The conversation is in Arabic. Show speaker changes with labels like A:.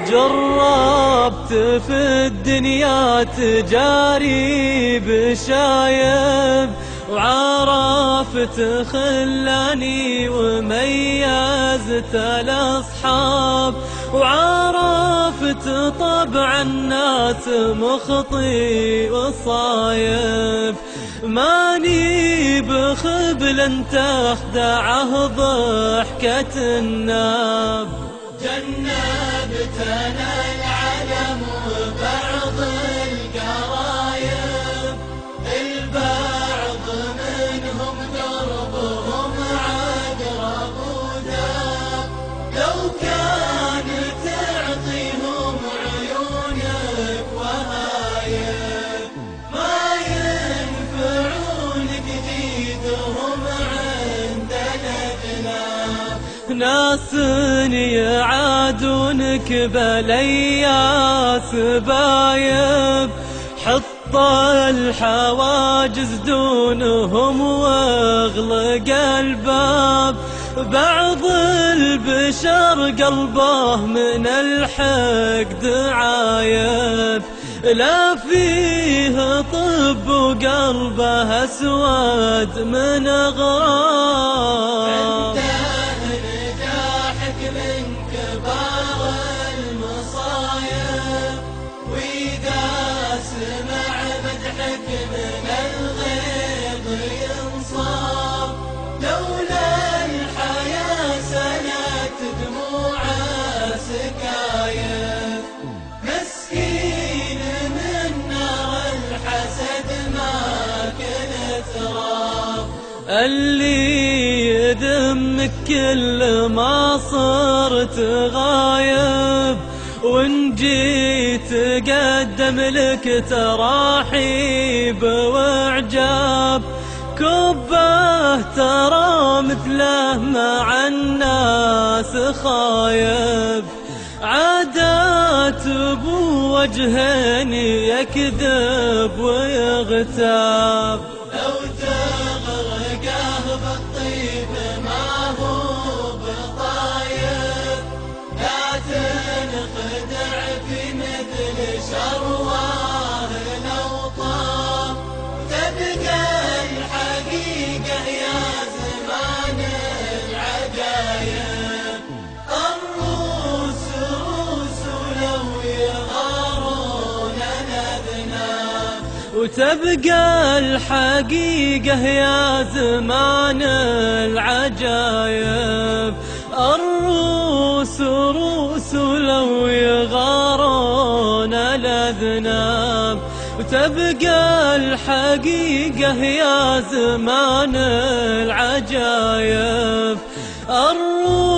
A: جربت في الدنيا تجاري بشايب، وعرفت خلاني وميزت الأصحاب، وعرفت طبع الناس مخطي وصايب. ماني بخبل تخدعه ضحكة الناب، جنبتنا العلم وبعض القرايب، البعض منهم دربهم عقرب وداب. لو كان تعطيهم عيونك وهايب، ما ينفعونك جيدهم عندنا جناب. ناس يعادونك بلياس بايب، حط الحواجز دونهم واغلق الباب. بعض البشر قلبه من الحقد عايب، لا فيه طب وقلبه اسود من غراب.
B: من الغيظ ينصاب، لولا الحياة سنت دموع سكايف. مسكين من نار الحسد ما كنت راب،
A: اللي يذمك كل ما صرت غايب، وان جيت قدم لك تراحيب واعجاب. كبه ترى مثله مع الناس خايب، عادات بوجهين يكذب ويغتاب.
B: لو تغرقه بالطيب ما هو بطايب، لا تنخدع في مثل شرواه لو طاب. تبقى الحقيقة يا زمان العجايب، الروس روس لو يغارون الأذناب.
A: وتبقى الحقيقة يا زمان العجايب، الروس روس لو يغارون الأذناب. وتبقى الحقيقة يا زمان العجايب، الروس